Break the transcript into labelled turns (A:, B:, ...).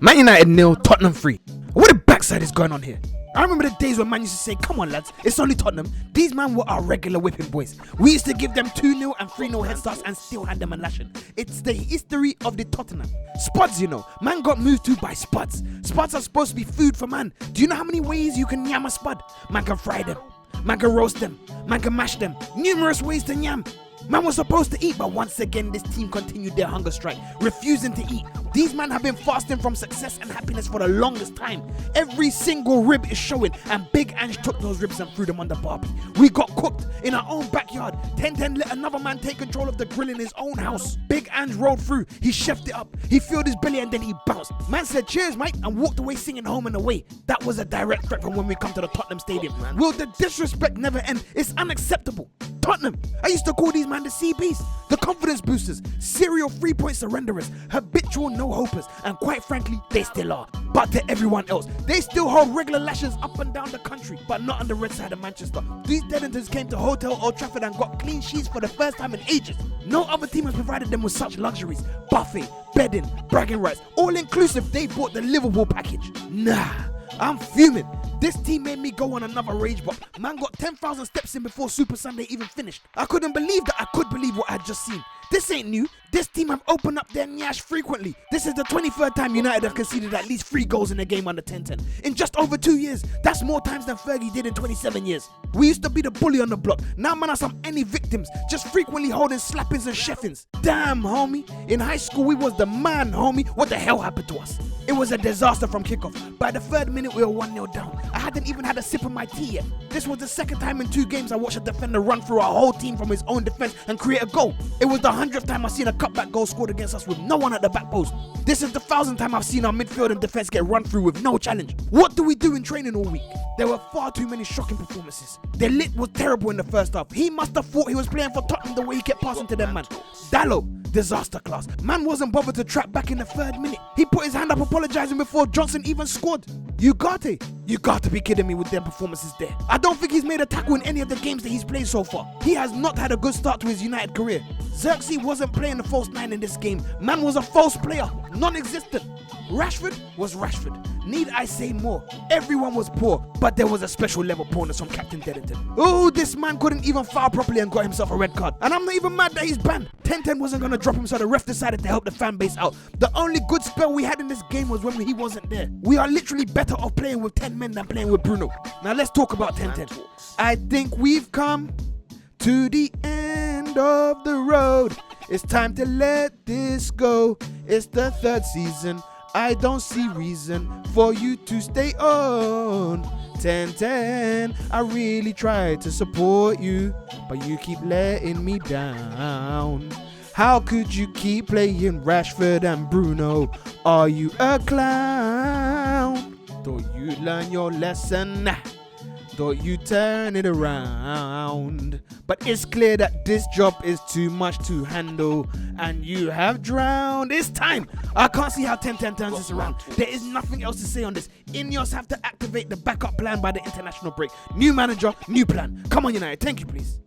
A: Man United 0, Tottenham 3. What a backside is going on here? I remember the days when man used to say, come on lads, it's only Tottenham. These man were our regular whipping boys. We used to give them 2-0 and 3-0 head starts and still hand them a lashing. It's the history of the Tottenham. Spuds, you know, man got moved to by spuds. Spuds are supposed to be food for man. Do you know how many ways you can yam a spud? Man can fry them, man can roast them, man can mash them. Numerous ways to yam. Man was supposed to eat, but once again this team continued their hunger strike, refusing to eat. These men have been fasting from success and happiness for the longest time. Every single rib is showing, and Big Ange took those ribs and threw them on the barbie. We got cooked in our own backyard. 10-10 let another man take control of the grill in his own house. Big Ange rolled through, he chefed it up, he filled his belly and then he bounced. Man said cheers mate and walked away singing home and away. That was a direct threat from when we come to the Tottenham Stadium. Will the disrespect never end? It's unacceptable. Tottenham, I used to call these men the CBs, the confidence boosters, serial 3-point surrenderers, habitual no-hopers, and quite frankly, they still are. But to everyone else, they still hold regular lashes up and down the country, but not on the red side of Manchester. These Deadentons came to Hotel Old Trafford and got clean sheets for the first time in ages. No other team has provided them with such luxuries. Buffet, bedding, bragging rights, all inclusive. They bought the Liverpool package. Nah, I'm fuming. This team made me go on another rage, but man got 10,000 steps in before Super Sunday even finished. I couldn't believe that I could believe what I'd just seen. This ain't new. This team have opened up their nyash frequently. This is the 23rd time United have conceded at least 3 goals in a game under 10-10. In just over 2 years, that's more times than Fergie did in 27 years. We used to be the bully on the block. Now man are some any victims, just frequently holding slappings and chefings. Damn, homie. In high school, we was the man, homie. What the hell happened to us? It was a disaster from kickoff. By the 3rd minute, we were 1-0 down. I hadn't even had a sip of my tea yet. This was the 2nd time in 2 games I watched a defender run through our whole team from his own defense and create a goal. It was the 100th time I've seen a cutback goal scored against us with no one at the back post. This is the 1,000th time I've seen our midfield and defense get run through with no challenge. What do we do in training all week? There were far too many shocking performances. The lit was terrible in the first half. He must have thought he was playing for Tottenham the way he kept passing to them, man. Dallo, disaster class. Man wasn't bothered to trap back in the 3rd minute. He put his hand up apologizing before Johnson even scored. You got to be kidding me with them performances there. I don't think he's made a tackle in any of the games that he's played so far. He has not had a good start to his United career. Xerxes wasn't playing the false 9 in this game. Man was a false player, non-existent. Rashford was Rashford. Need I say more? Everyone was poor, but there was a special level poorness from Captain Dedenton. Oh, this man couldn't even foul properly and got himself a red card. And I'm not even mad that he's banned. 10-10 wasn't going to drop him, so the ref decided to help the fan base out. The only good spell we had in this game was when he wasn't there. We are literally better off playing with 10 men than playing with Bruno. Now let's talk about 10-10. I think we've come to the end of the road. It's time to let this go. It's the 3rd season. I don't see reason for you to stay on. 10-10, I really try to support you, but you keep letting me down. How could you keep playing Rashford and Bruno? Are you a clown? Thought you learn your lesson. Thought you turn it around. But it's clear that this job is too much to handle, and you have drowned. It's time. I can't see how 10-10 turns this around. There is nothing else to say on this. INEOS have to activate the backup plan by the international break. New manager, new plan. Come on United, thank you please.